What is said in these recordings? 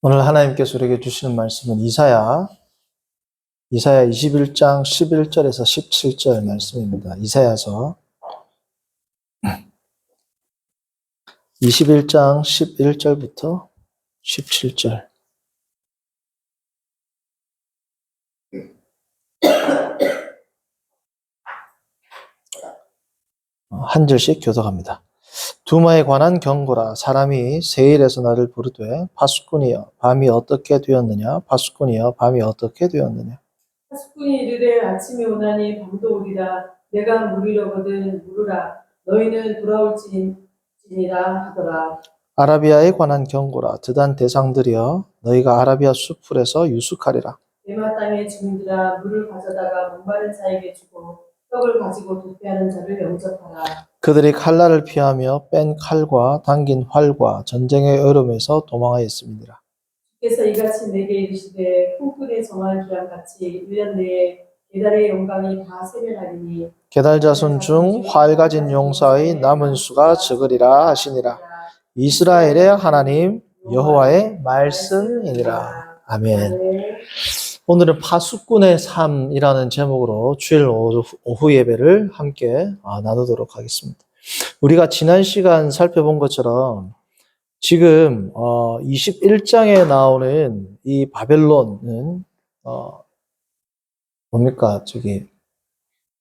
오늘 하나님께서 우리에게 주시는 말씀은 이사야 21장 11절에서 17절 말씀입니다. 이사야서 21장 11절부터 17절. 한 절씩 교독합니다. 두마에 관한 경고라. 사람이 세일에서 나를 부르되 파수꾼이여 밤이 어떻게 되었느냐. 파수꾼이여 밤이 어떻게 되었느냐. 파수꾼이 이르되 아침이 오나니 밤도 오리라. 내가 물으려거든 물으라. 너희는 돌아올지니라 하더라. 아라비아에 관한 경고라. 드단 대상들이여 너희가 아라비아 수풀에서 유숙하리라. 대마 땅의 주민들아 물을 가져다가 목마른 자에게 주고 떡을 가지고 도피하는 자를 영접하라. 그들이 칼날을 피하며 뺀 칼과 당긴 활과 전쟁의 어려움에서 도망하였습니다. 주께서 이같이 내게 이르시되 품꾼에 정한 기한같이 1년 내에 계달의 영광이 다 세면하리니 게달 자손 중 활 가진 용사의 남은 수가 적으리라 하시니라. 이스라엘의 하나님 여호와의 말씀이니라. 아멘. 오늘은 파수꾼의 삶이라는 제목으로 주일 오후 예배를 함께 나누도록 하겠습니다. 우리가 지난 시간 살펴본 것처럼 지금 21장에 나오는 이 바벨론은 뭡니까?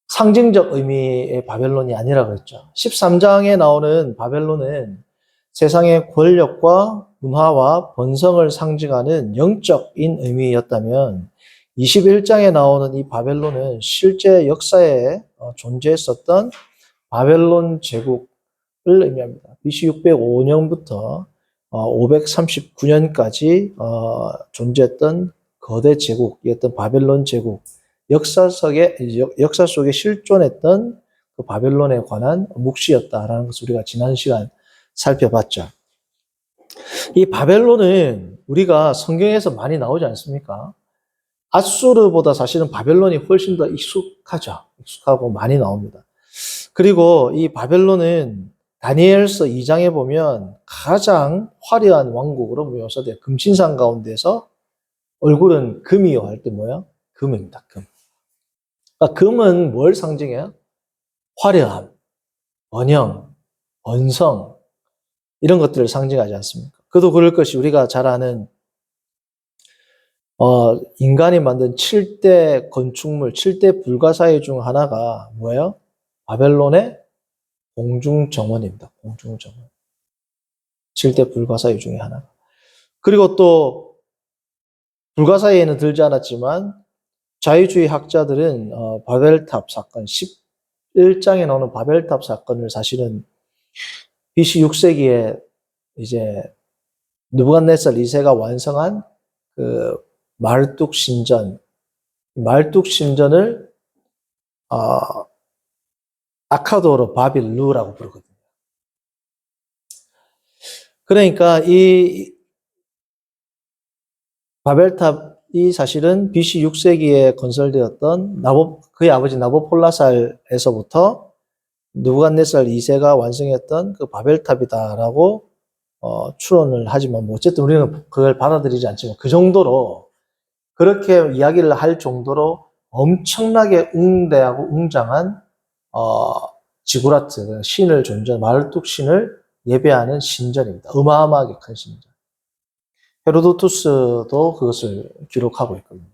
상징적 의미의 바벨론이 아니라 그랬죠. 13장에 나오는 바벨론은 세상의 권력과 문화와 번성을 상징하는 영적인 의미였다면 21장에 나오는 이 바벨론은 실제 역사에 존재했었던 바벨론 제국을 의미합니다. BC 605년부터 539년까지 존재했던 거대 제국이었던 바벨론 제국, 역사 속에 실존했던 그 바벨론에 관한 묵시였다라는 것을 우리가 지난 시간 살펴봤죠. 이 바벨론은 우리가 성경에서 많이 나오지 않습니까? 아수르보다 사실은 바벨론이 훨씬 더 익숙하고 많이 나옵니다. 그리고 이 바벨론은 다니엘서 2장에 보면 가장 화려한 왕국으로 묘사돼요. 금신상 가운데서 얼굴은 금이요 할 때 뭐예요? 금입니다. 금. 그러니까 금은 뭘 상징해요? 화려함, 번영, 번성 이런 것들을 상징하지 않습니까? 그도 그럴 것이 우리가 잘 아는 인간이 만든 7대 건축물, 7대 불가사의 중 하나가 뭐예요? 바벨론의 공중정원입니다. 공중정원. 7대 불가사의 중에 하나. 그리고 또 불가사의에는 들지 않았지만 자유주의 학자들은 바벨탑 사건, 11장에 나오는 바벨탑 사건을 사실은 BC 6세기에 이제 느부갓네살 2세가 완성한 그 말뚝 신전을 아카도로 바빌루라고 부르거든요. 그러니까 이 바벨탑이 사실은 BC 6세기에 건설되었던 그의 아버지 나보폴라살에서부터 느부갓네살 2세가 완성했던 그 바벨탑이다라고 추론을 하지만 뭐 어쨌든 우리는 그걸 받아들이지 않지만 그 정도로 그렇게 이야기를 할 정도로 엄청나게 웅대하고 웅장한 지구라트 신을 말뚝 신을 예배하는 신전입니다. 어마어마하게 큰 신전. 헤로도투스도 그것을 기록하고 있거든요.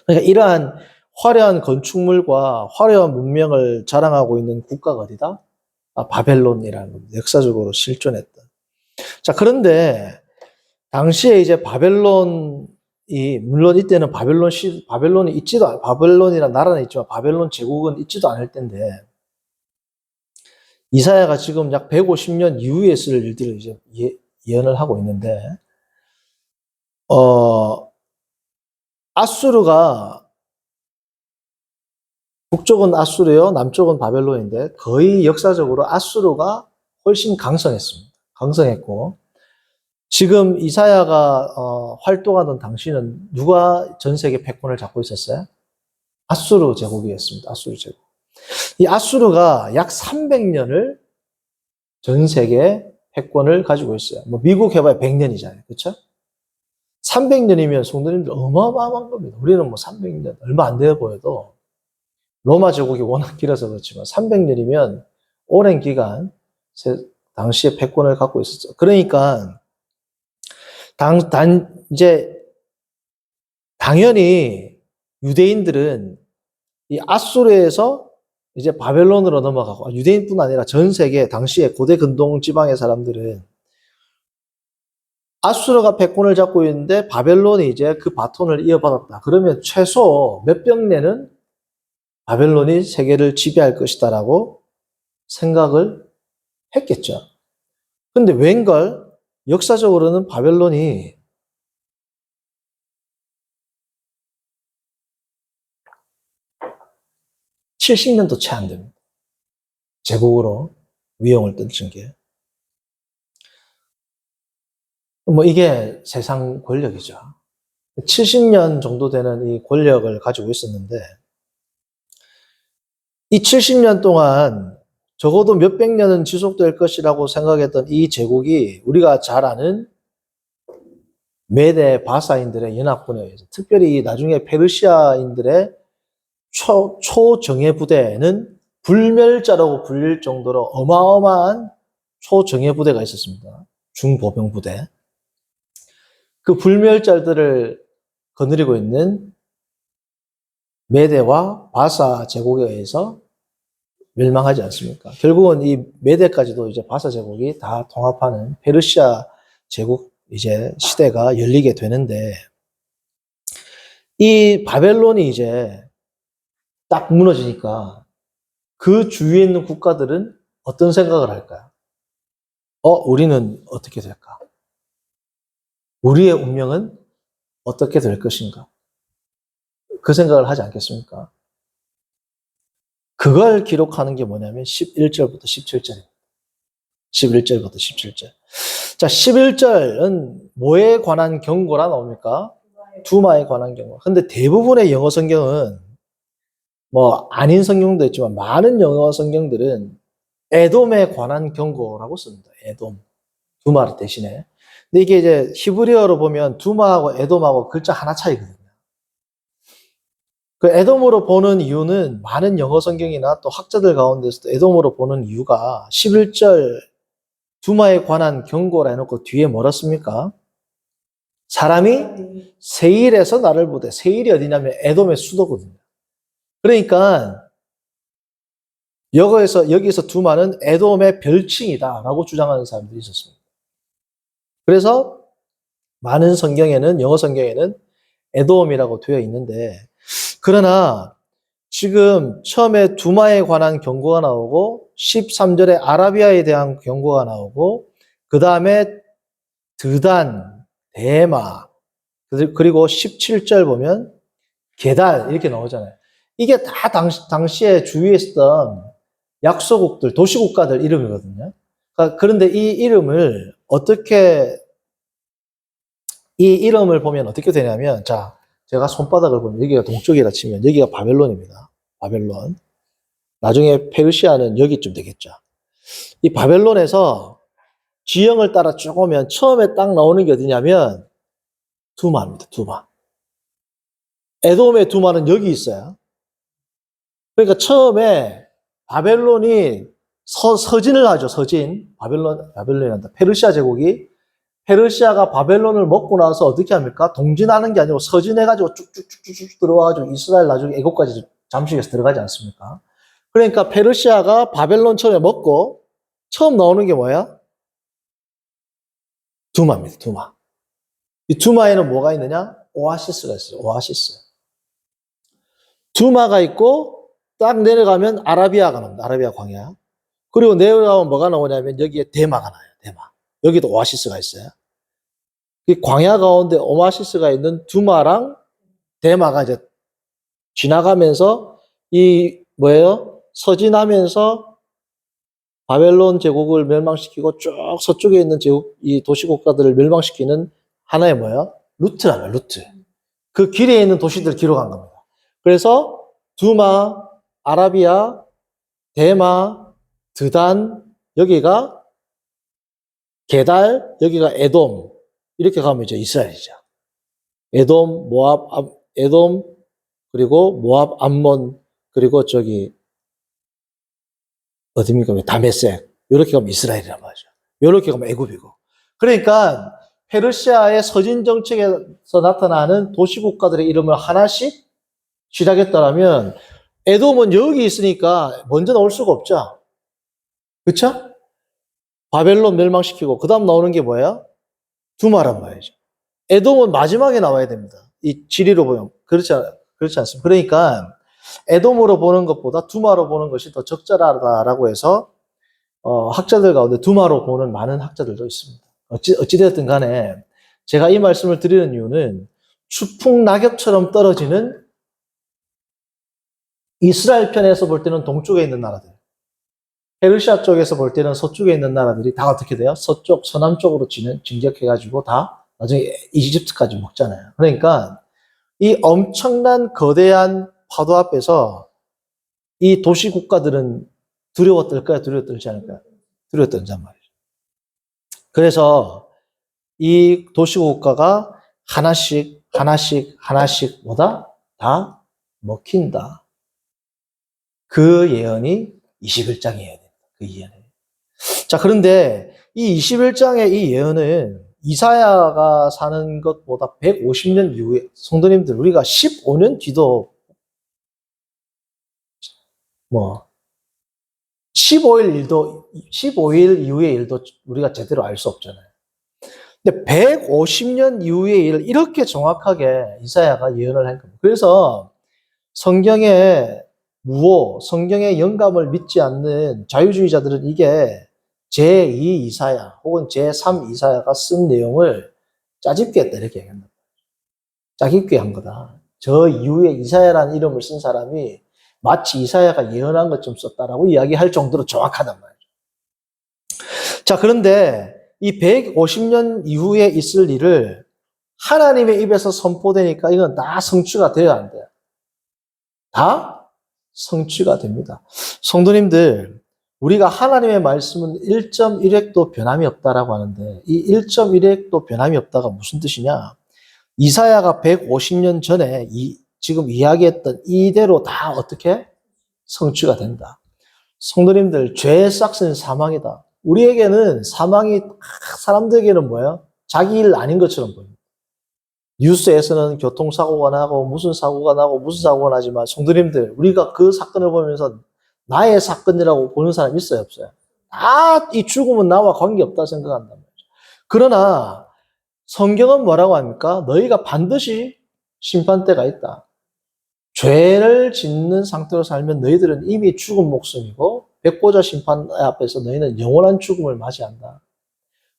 그러니까 이러한 화려한 건축물과 화려한 문명을 자랑하고 있는 국가가 어디다? 바벨론이라는 겁니다. 역사적으로 실존했던. 자, 그런데 당시에 이제 물론 이때는 바벨론이 있지도 바벨론이라는 나라는 있지만 바벨론 제국은 있지도 않을 텐데 이사야가 지금 약 150년 이후에 쓸 일들을 이제 예언을 하고 있는데 아수르가 북쪽은 아수르요, 남쪽은 바벨론인데 거의 역사적으로 아수르가 훨씬 강성했고 지금 이사야가 활동하던 당시는 누가 전 세계 패권을 잡고 있었어요? 아수르 제국이었습니다. 아수르 제국. 이 아수르가 약 300년을 전 세계 패권을 가지고 있어요. 뭐 미국 해봐야 100년이잖아요. 그렇죠? 300년이면 성도님들 어마어마한 겁니다. 우리는 뭐 300년 얼마 안 돼 보여도 로마 제국이 워낙 길어서 그렇지만 300년이면 오랜 기간 당시에 패권을 갖고 있었죠. 그러니까 이제 당연히 유대인들은 이 아수르에서 이제 바벨론으로 넘어가고, 유대인뿐 아니라 전 세계 당시에 고대 근동 지방의 사람들은 아수르가 패권을 잡고 있는데 바벨론이 이제 그 바톤을 이어받았다. 그러면 최소 몇백 년은 바벨론이 세계를 지배할 것이다라고 생각을 했겠죠. 근데 웬걸 역사적으로는 바벨론이 70년도 채 안 됩니다. 제국으로 위용을 떨친 게. 뭐 이게 세상 권력이죠. 70년 정도 되는 이 권력을 가지고 있었는데 이 70년 동안 적어도 몇백 년은 지속될 것이라고 생각했던 이 제국이 우리가 잘 아는 메데 바사인들의 연합군에 의해서, 특별히 나중에 페르시아인들의 초정예 부대는 불멸자라고 불릴 정도로 어마어마한 초정예 부대가 있었습니다. 중보병 부대. 그 불멸자들을 거느리고 있는 메데와 바사 제국에 의해서 멸망하지 않습니까? 결국은 이 메데까지도 이제 바사 제국이 다 통합하는 페르시아 제국 이제 시대가 열리게 되는데, 이 바벨론이 이제 딱 무너지니까 그 주위에 있는 국가들은 어떤 생각을 할까요? 우리는 어떻게 될까? 우리의 운명은 어떻게 될 것인가? 그 생각을 하지 않겠습니까? 그걸 기록하는 게 뭐냐면 11절부터 17절입니다. 11절부터 17절. 자, 11절은 뭐에 관한 경고라 나옵니까? 두마에 관한 경고. 근데 대부분의 영어 성경은 뭐 아닌 성경도 있지만 많은 영어 성경들은 에돔에 관한 경고라고 씁니다. 에돔. 두마 대신에. 근데 이게 이제 히브리어로 보면 두마하고 에돔하고 글자 하나 차이거든요. 그 에돔으로 보는 이유는 많은 영어 성경이나 또 학자들 가운데서도 에돔으로 보는 이유가 11절 두마에 관한 경고라 해놓고 뒤에 뭐라 씁니까? 사람이 세일에서 나를 보되, 세일이 어디냐면 에돔의 수도거든요. 그러니까 여기서 두마는 에돔의 별칭이다라고 주장하는 사람들이 있었습니다. 그래서 많은 성경에는, 영어 성경에는 에돔이라고 되어 있는데, 그러나 지금 처음에 두마에 관한 경고가 나오고 13절에 아라비아에 대한 경고가 나오고 그 다음에 드단, 대마, 그리고 17절 보면 게달 이렇게 나오잖아요. 이게 다 당시에 주위에 있었던 약소국들, 도시국가들 이름이거든요. 그런데 이 이름을 보면 어떻게 되냐면, 자, 제가 손바닥을 보면 여기가 동쪽이라 치면 여기가 바벨론입니다. 바벨론. 나중에 페르시아는 여기쯤 되겠죠. 이 바벨론에서 지형을 따라 쭉 오면 처음에 딱 나오는 게 어디냐면 두마입니다. 두마. 에돔의 두마는 여기 있어요. 그러니까 처음에 바벨론이 서진을 하죠. 서진. 바벨론이 한다. 페르시아 제국이. 페르시아가 바벨론을 먹고 나서 어떻게 합니까? 동진하는 게 아니고 서진해가지고 쭉쭉쭉쭉 들어와가지고 이스라엘 나중에 애국까지 잠식해서 들어가지 않습니까? 그러니까 페르시아가 바벨론 처음에 먹고 처음 나오는 게 뭐야? 두마입니다. 두마. 이 두마에는 뭐가 있느냐? 오아시스가 있어요. 오아시스. 두마가 있고 딱 내려가면 아라비아가 나옵니다. 아라비아 광야. 그리고 내려가면 뭐가 나오냐면 여기에 대마가 나와요. 대마. 여기도 오아시스가 있어요. 이 광야 가운데 오아시스가 있는 두마랑 대마가 이제 지나가면서 서진하면서 바벨론 제국을 멸망시키고 쭉 서쪽에 있는 제국, 이 도시국가들을 멸망시키는 하나의 루트라며, 루트. 그 길에 있는 도시들을 기록한 겁니다. 그래서 두마, 아라비아, 대마, 드단, 여기가 게달, 여기가 에돔, 이렇게 가면 이제 이스라엘이죠. 에돔, 모압, 에돔, 그리고 모압, 암몬, 그리고 저기 어디입니까? 다메섹. 이렇게 가면 이스라엘이란 말이죠. 이렇게 가면 애굽이고. 그러니까 페르시아의 서진 정책에서 나타나는 도시국가들의 이름을 하나씩 시작했다라면 에돔은 여기 있으니까 먼저 나올 수가 없죠. 그쵸? 바벨론 멸망시키고 그 다음 나오는 게 뭐예요? 두마란 말이죠. 에돔은 마지막에 나와야 됩니다. 이 지리로 보면 그렇지 않습니다. 그러니까 에돔으로 보는 것보다 두마로 보는 것이 더 적절하다라고 해서 학자들 가운데 두마로 보는 많은 학자들도 있습니다. 어찌되었든 간에 제가 이 말씀을 드리는 이유는 추풍낙엽처럼 떨어지는 이스라엘 편에서 볼 때는 동쪽에 있는 나라들, 페르시아 쪽에서 볼 때는 서쪽에 있는 나라들이 다 어떻게 돼요? 서쪽, 서남쪽으로 진격해가지고 다 나중에 이집트까지 먹잖아요. 그러니까 이 엄청난 거대한 파도 앞에서 이 도시 국가들은 두려워 떨까요? 두려워 떨지 않을까요? 두려워 떨단 말이죠. 그래서 이 도시 국가가 하나씩 뭐다? 다 먹힌다. 그 예언이 21장 예언입니다. 그 예언이. 자, 그런데 이 21장의 이 예언은 이사야가 사는 것보다 150년 이후에, 성도님들, 우리가 15년 뒤도 15일 이후의 일도 우리가 제대로 알 수 없잖아요. 근데 150년 이후의 일을 이렇게 정확하게 이사야가 예언을 한 겁니다. 그래서 성경의 무호, 성경의 영감을 믿지 않는 자유주의자들은 이게 제2 이사야 혹은 제3 이사야가 쓴 내용을 짜깁기 했다 이렇게 얘기합니다. 짜깁기 한 거다. 저 이후에 이사야라는 이름을 쓴 사람이 마치 이사야가 예언한 것좀 썼다라고 이야기할 정도로 정확하단 말이죠. 자, 그런데 이 150년 이후에 있을 일을 하나님의 입에서 선포되니까 이건 다 성취가 돼야 안 돼요. 다 성취가 됩니다. 성도님들, 우리가 하나님의 말씀은 1.1획도 변함이 없다라고 하는데 이 1.1획도 변함이 없다가 무슨 뜻이냐? 이사야가 150년 전에 지금 이야기했던 이대로 다 어떻게 성취가 된다. 성도님들, 죄의 싹은 사망이다. 우리에게는 사망이 사람들에게는 뭐예요? 자기 일 아닌 것처럼 보입니다. 뉴스에서는 교통사고가 나고 무슨 사고가 나고 무슨 사고가 나지만 성도님들, 우리가 그 사건을 보면서 나의 사건이라고 보는 사람 있어요, 없어요? 이 죽음은 나와 관계없다 생각한단 말이죠. 그러나 성경은 뭐라고 합니까? 너희가 반드시 심판대가 있다. 죄를 짓는 상태로 살면 너희들은 이미 죽은 목숨이고 백보자 심판 앞에서 너희는 영원한 죽음을 맞이한다.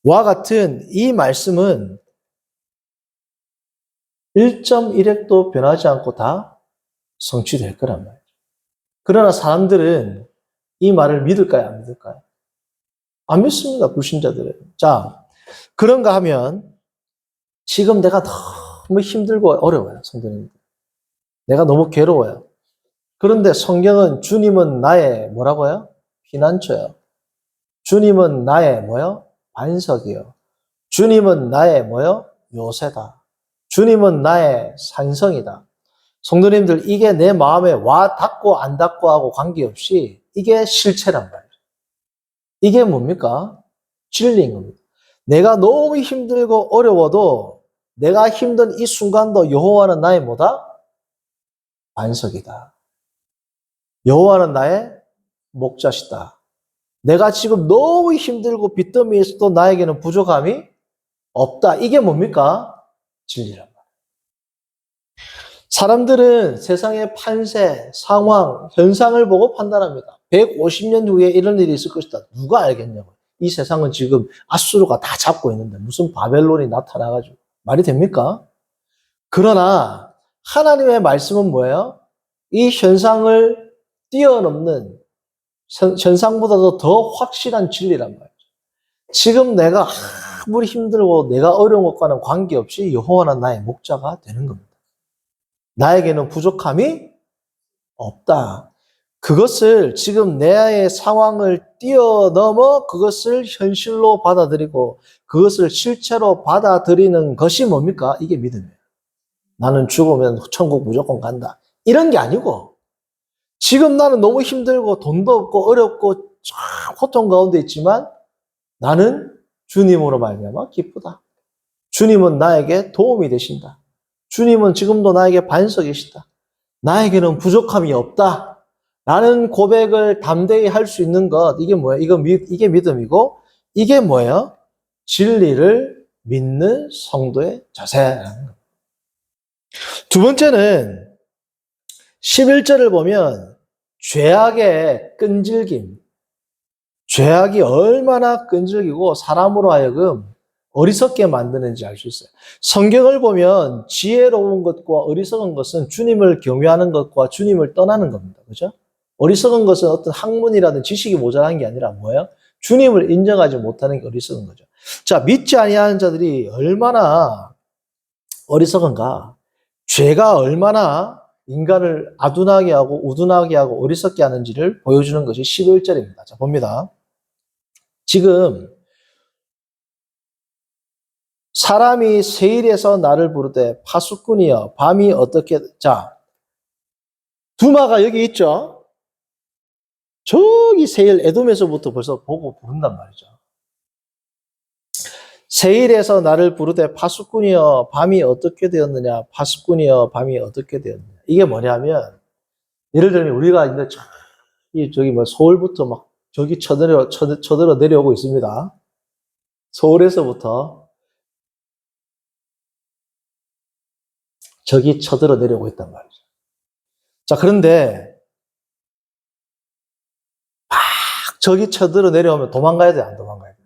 와 같은 이 말씀은 1.1획도 변하지 않고 다 성취될 거란 말이죠. 그러나 사람들은 이 말을 믿을까요? 안 믿을까요? 안 믿습니다. 불신자들은. 자, 그런가 하면 지금 내가 너무 힘들고 어려워요. 성도님들. 내가 너무 괴로워요. 그런데 성경은 주님은 나의 뭐라고요? 피난처요. 주님은 나의 뭐요? 반석이요. 주님은 나의 뭐요? 요새다. 주님은 나의 산성이다. 성도님들, 이게 내 마음에 와 닿고 안 닿고 하고 관계없이 이게 실체란 말이에요. 이게 뭡니까? 진리인 겁니다. 내가 너무 힘들고 어려워도 내가 힘든 이 순간도 여호와는 나의 뭐다? 반석이다. 여호와는 나의 목자시다. 내가 지금 너무 힘들고 빚더미에 있어도 나에게는 부족함이 없다. 이게 뭡니까? 진리란 말이에요. 사람들은 세상의 판세, 상황, 현상을 보고 판단합니다. 150년 후에 이런 일이 있을 것이다. 누가 알겠냐고. 이 세상은 지금 아수르가 다 잡고 있는데 무슨 바벨론이 나타나가지고 말이 됩니까? 그러나 하나님의 말씀은 뭐예요? 이 현상을 뛰어넘는 현상보다도 더 확실한 진리란 말이죠. 지금 내가 아무리 힘들고 내가 어려운 것과는 관계없이 여호와는 나의 목자가 되는 겁니다. 나에게는 부족함이 없다. 그것을 지금 내 상황을 뛰어넘어 그것을 현실로 받아들이고 그것을 실체로 받아들이는 것이 뭡니까? 이게 믿음이에요. 나는 죽으면 천국 무조건 간다. 이런 게 아니고 지금 나는 너무 힘들고 돈도 없고 어렵고 참 고통 가운데 있지만 나는 주님으로 말미암아 기쁘다. 주님은 나에게 도움이 되신다. 주님은 지금도 나에게 반석이시다. 나에게는 부족함이 없다. 라는 고백을 담대히 할 수 있는 것, 이게 뭐예요? 이게 믿음이고, 이게 뭐예요? 진리를 믿는 성도의 자세라는 겁니다. 두 번째는 11절을 보면 죄악의 끈질김, 죄악이 얼마나 끈질기고 사람으로 하여금 어리석게 만드는지 알 수 있어요. 성경을 보면 지혜로운 것과 어리석은 것은 주님을 경외하는 것과 주님을 떠나는 겁니다. 그죠? 어리석은 것은 어떤 학문이라든 지식이 모자란 게 아니라 뭐예요? 주님을 인정하지 못하는 게 어리석은 거죠. 자, 믿지 아니하는 자들이 얼마나 어리석은가? 죄가 얼마나 인간을 아둔하게 하고 우둔하게 하고 어리석게 하는지를 보여주는 것이 11절입니다. 자, 봅니다. 지금 사람이 세일에서 나를 부르되 파수꾼이여 밤이 어떻게 자 두마가 여기 있죠. 저기 세일 에돔에서부터 벌써 보고 부른단 말이죠. 세일에서 나를 부르되 파수꾼이여 밤이 어떻게 되었느냐 파수꾼이여 밤이 어떻게 되었느냐 이게 뭐냐면 예를 들면 우리가 이제 저기 뭐 서울부터 막 저기 쳐들어 내려오고 있습니다. 서울에서부터 저기 쳐들어 내려오고 있단 말이죠. 자, 그런데 막 저기 쳐들어 내려오면 도망가야 돼, 안 도망가야 돼?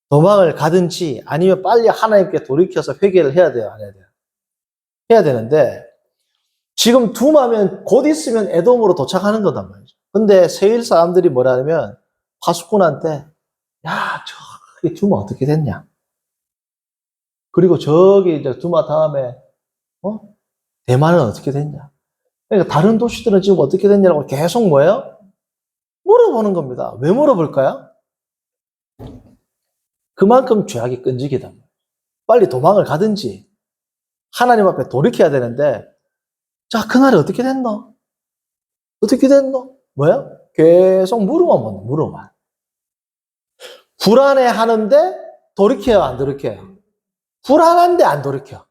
도망을 가든지 아니면 빨리 하나님께 돌이켜서 회개를 해야 돼요, 안 해야 돼요? 해야 되는데 지금 두마면 곧 있으면 에돔으로 도착하는 거단 말이죠. 근데 세일 사람들이 뭐라냐면 파수꾼한테 야, 저기 두마 어떻게 됐냐? 그리고 저기 이제 두마 다음에 대만은 어떻게 됐냐? 그러니까 다른 도시들은 지금 어떻게 됐냐고 계속 뭐예요? 물어보는 겁니다. 왜 물어볼까요? 그만큼 죄악이 끈질기다. 빨리 도망을 가든지 하나님 앞에 돌이켜야 되는데 자, 그날이 어떻게 됐노? 어떻게 됐노? 뭐야? 계속 물어만. 불안해하는데 돌이켜요, 안 돌이켜요? 불안한데 안 돌이켜.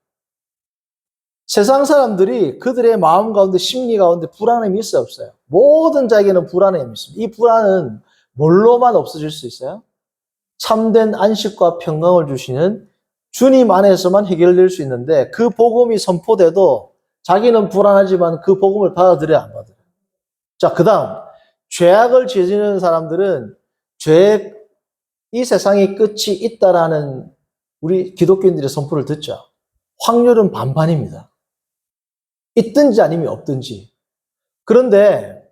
세상 사람들이 그들의 마음 가운데 심리 가운데 불안함이 있어요, 없어요? 모든 자에게는 불안함이 있습니다. 이 불안은 뭘로만 없어질 수 있어요? 참된 안식과 평강을 주시는 주님 안에서만 해결될 수 있는데 그 복음이 선포돼도 자기는 불안하지만 그 복음을 받아들여야 안 받아요. 자, 그 다음 죄악을 저지르는 사람들은 이 세상의 끝이 있다라는 우리 기독교인들의 선포를 듣죠. 확률은 반반입니다. 있든지 아니면 없든지. 그런데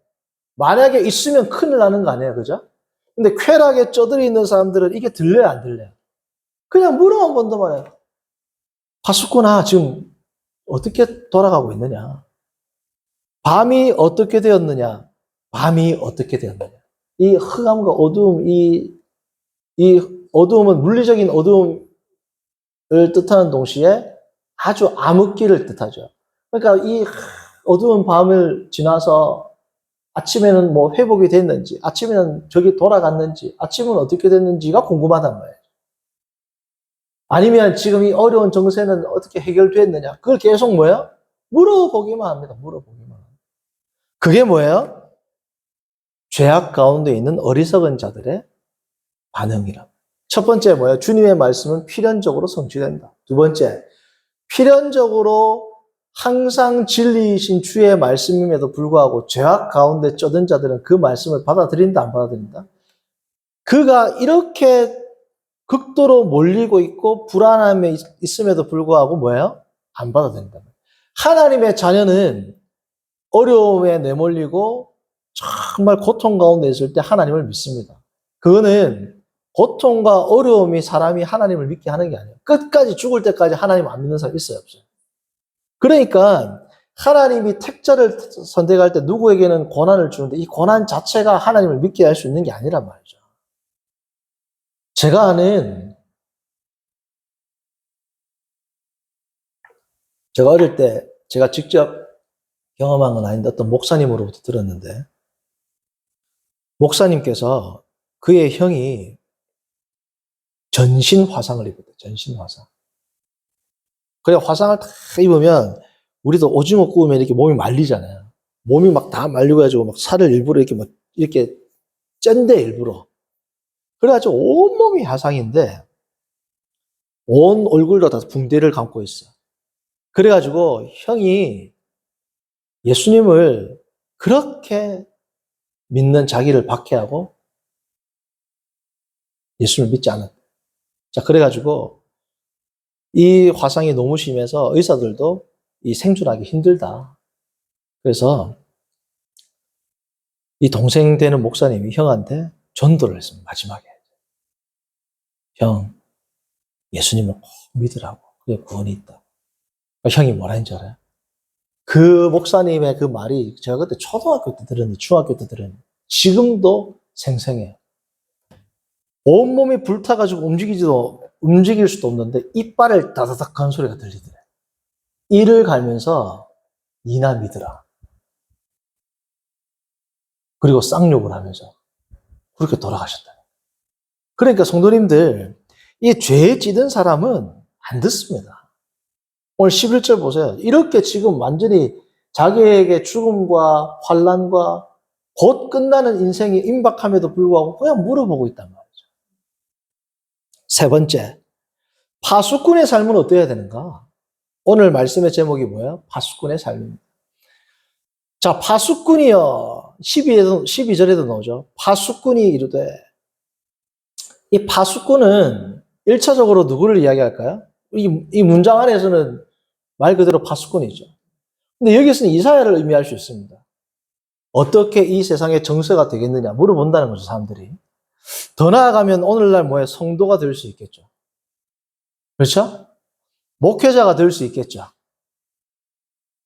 만약에 있으면 큰일 나는 거 아니에요, 그죠? 근데 쾌락에 쩌들어 있는 사람들은 이게 들려요, 안 들려요? 그냥 물어만 본단 말이에요. 파수꾼아, 지금 어떻게 돌아가고 있느냐? 밤이 어떻게 되었느냐? 밤이 어떻게 되었느냐? 이 흑암과 어두움, 이 어두움은 물리적인 어두움을 뜻하는 동시에 아주 암흑기를 뜻하죠. 그러니까 이 어두운 밤을 지나서 아침에는 뭐 회복이 됐는지, 아침에는 저기 돌아갔는지, 아침은 어떻게 됐는지가 궁금하단 말이에요. 아니면 지금 이 어려운 정세는 어떻게 해결됐느냐? 그걸 계속 뭐예요? 물어보기만 합니다. 물어보기만 합니다. 그게 뭐예요? 죄악 가운데 있는 어리석은 자들의 반응이라. 첫 번째 뭐예요? 주님의 말씀은 필연적으로 성취된다. 두 번째, 필연적으로 항상 진리이신 주의 말씀임에도 불구하고 죄악 가운데 쩌든 자들은 그 말씀을 받아들인다, 안 받아들인다? 그가 이렇게 극도로 몰리고 있고 불안함에 있음에도 불구하고 뭐예요? 안 받아들인다. 하나님의 자녀는 어려움에 내몰리고 정말 고통 가운데 있을 때 하나님을 믿습니다. 그거는 고통과 어려움이 사람이 하나님을 믿게 하는 게 아니에요. 끝까지 죽을 때까지 하나님 안 믿는 사람 있어요, 없어요? 그러니까 하나님이 택자를 선택할 때 누구에게는 고난을 주는데 이 고난 자체가 하나님을 믿게 할 수 있는 게 아니란 말이죠. 제가 아는 제가 어릴 때 제가 직접 경험한 건 아닌데 어떤 목사님으로부터 들었는데, 목사님께서 그의 형이 전신 화상을 입었대요. 전신 화상. 그래, 화상을 다 입으면 우리도 오징어 구우면 이렇게 몸이 말리잖아요. 몸이 막 다 말리고 해가지고 막 살을 일부러 이렇게 막 이렇게 짠대, 일부러. 그래가지고 온몸이 화상인데 온 얼굴도 다 붕대를 감고 있어. 그래가지고 형이 예수님을 그렇게 믿는 자기를 박해하고 예수님을 믿지 않았다. 자, 그래가지고 이 화상이 너무 심해서 의사들도 이 생존하기 힘들다. 그래서 이 동생 되는 목사님이 형한테 전도를 했습니다. 마지막에. 형, 예수님을 꼭 믿으라고. 그게 구원이 있다. 형이 뭐라 했는지 알아요? 그 목사님의 그 말이 제가 그때 초등학교 때 들었는데, 중학교 때 들었는데, 지금도 생생해요. 온몸이 불타가지고 움직일 수도 없는데, 이빨을 다다닥 하는 소리가 들리더래. 이를 갈면서, 니나 믿으라. 그리고 쌍욕을 하면서, 그렇게 돌아가셨다. 그러니까 성도님들, 이 죄에 찌든 사람은 안 듣습니다. 오늘 11절 보세요. 이렇게 지금 완전히 자기에게 죽음과 환난과 곧 끝나는 인생이 임박함에도 불구하고 그냥 물어보고 있단 말이죠. 세 번째, 파수꾼의 삶은 어때야 되는가? 오늘 말씀의 제목이 뭐예요? 파수꾼의 삶입니다. 자, 파수꾼이요. 12절에도 나오죠. 파수꾼이 이르되, 이 파수꾼은 1차적으로 누구를 이야기할까요? 이 문장 안에서는 말 그대로 파수꾼이죠. 근데 여기서는 이사야를 의미할 수 있습니다. 어떻게 이 세상의 정세가 되겠느냐 물어본다는 거죠, 사람들이. 더 나아가면 오늘날 뭐예요? 성도가 될 수 있겠죠. 그렇죠? 목회자가 될 수 있겠죠.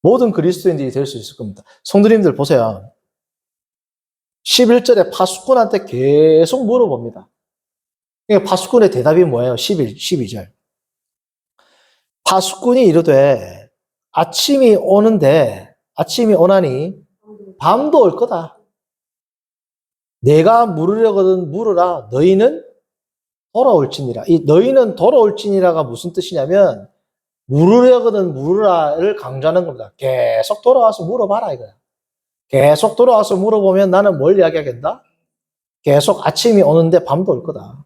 모든 그리스도인들이 될 수 있을 겁니다. 성도님들 보세요. 11절에 파수꾼한테 계속 물어봅니다. 파수꾼의 대답이 뭐예요? 12절. 파수꾼이 이르되 아침이 오나니 밤도 올 거다. 내가 물으려거든 물으라. 너희는 돌아올지니라. 이 너희는 돌아올지니라가 무슨 뜻이냐면 물으려거든 물으라를 강조하는 겁니다. 계속 돌아와서 물어봐라 이거야. 계속 돌아와서 물어보면 나는 뭘 이야기하겠다? 계속 아침이 오는데 밤도 올 거다.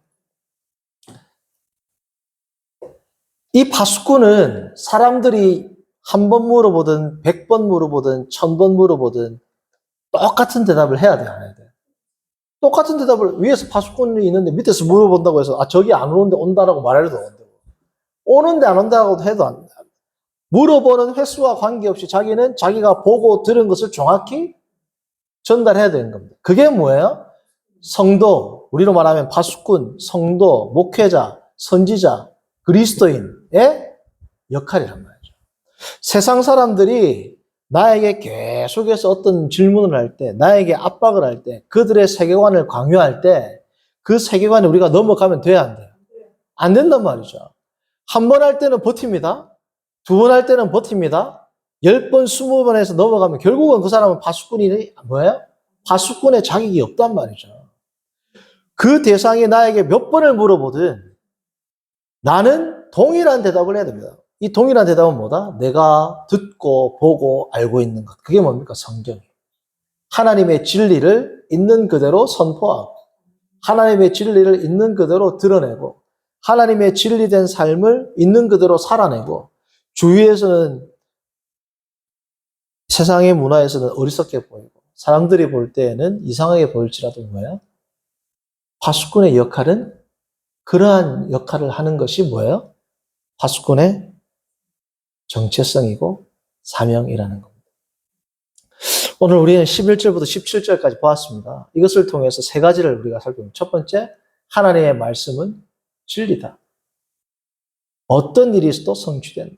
이 파수꾼은 사람들이 한 번 물어보든 100번 물어보든 1000번 물어보든 똑같은 대답을 해야 돼, 안 해야 돼? 똑같은 대답을 위에서 파수꾼이 있는데 밑에서 물어본다고 해서 저기 안 오는데 온다라고 말해도 안 된다고. 오는데 안 온다고 해도 안 돼. 물어보는 횟수와 관계없이 자기는 자기가 보고 들은 것을 정확히 전달해야 되는 겁니다. 그게 뭐예요? 성도, 우리로 말하면 파수꾼, 성도, 목회자, 선지자, 그리스도인의 역할이란 말이죠. 세상 사람들이 나에게 계속해서 어떤 질문을 할 때, 나에게 압박을 할 때, 그들의 세계관을 강요할 때, 그 세계관에 우리가 넘어가면 돼야 안 돼요? 안 된단 말이죠. 한 번 할 때는 버팁니다. 두 번 할 때는 버팁니다. 10번, 20번 해서 넘어가면 결국은 그 사람은 파수꾼이 뭐예요? 파수꾼의 자격이 없단 말이죠. 그 대상이 나에게 몇 번을 물어보든 나는 동일한 대답을 해야 됩니다. 이 동일한 대답은 뭐다? 내가 듣고 보고 알고 있는 것. 그게 뭡니까? 성경이에요. 하나님의 진리를 있는 그대로 선포하고 하나님의 진리를 있는 그대로 드러내고 하나님의 진리된 삶을 있는 그대로 살아내고 주위에서는 세상의 문화에서는 어리석게 보이고 사람들이 볼 때에는 이상하게 보일지라도 뭐예요? 파수꾼의 역할은 그러한 역할을 하는 것이 뭐예요? 파수꾼의 정체성이고 사명이라는 겁니다. 오늘 우리는 11절부터 17절까지 보았습니다. 이것을 통해서 세 가지를 우리가 살펴봅니다. 첫 번째, 하나님의 말씀은 진리다. 어떤 일이 있어도 성취된다.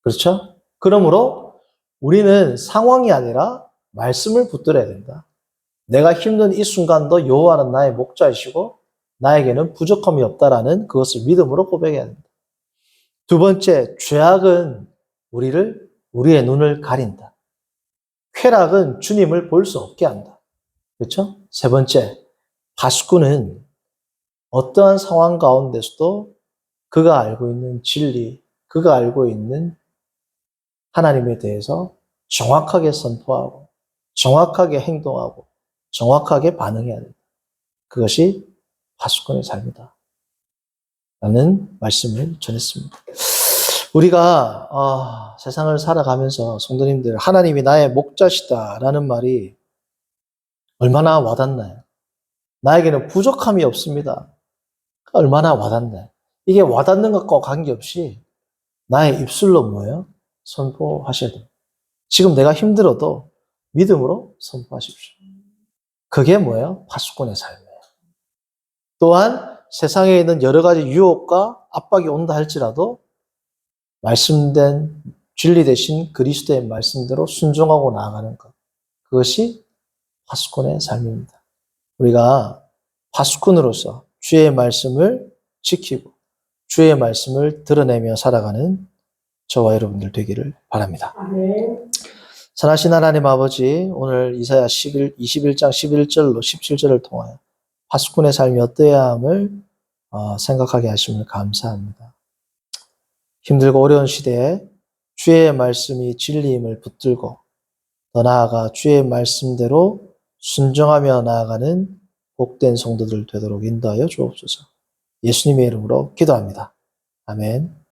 그렇죠? 그러므로 우리는 상황이 아니라 말씀을 붙들어야 된다. 내가 힘든 이 순간도 여호와는 나의 목자이시고 나에게는 부족함이 없다라는 그것을 믿음으로 고백해야 된다. 두 번째, 죄악은 우리의 눈을 가린다. 쾌락은 주님을 볼 수 없게 한다. 그렇죠? 세 번째, 파수꾼은 어떠한 상황 가운데서도 그가 알고 있는 진리, 그가 알고 있는 하나님에 대해서 정확하게 선포하고, 정확하게 행동하고, 정확하게 반응해야 된다. 그것이 파수꾼의 삶이다. 라는 말씀을 전했습니다. 우리가 세상을 살아가면서 성도님들, 하나님이 나의 목자시다 라는 말이 얼마나 와닿나요? 나에게는 부족함이 없습니다. 얼마나 와닿나요? 이게 와닿는 것과 관계없이 나의 입술로 뭐예요? 선포하셔야 돼요. 지금 내가 힘들어도 믿음으로 선포하십시오. 그게 뭐예요? 파수꾼의 삶이에요. 또한 세상에 있는 여러 가지 유혹과 압박이 온다 할지라도 말씀된 진리 대신 그리스도의 말씀대로 순종하고 나아가는 것. 그것이 파수꾼의 삶입니다. 우리가 파수꾼으로서 주의 말씀을 지키고 주의 말씀을 드러내며 살아가는 저와 여러분들 되기를 바랍니다. 아멘. 선하신 하나님 아버지, 오늘 이사야 21장 11절로 17절을 통하여 파수꾼의 삶이 어떠해야 함을 생각하게 하심을 감사합니다. 힘들고 어려운 시대에 주의 말씀이 진리임을 붙들고 더 나아가 주의 말씀대로 순종하며 나아가는 복된 성도들 되도록 인도하여 주옵소서. 예수님의 이름으로 기도합니다. 아멘.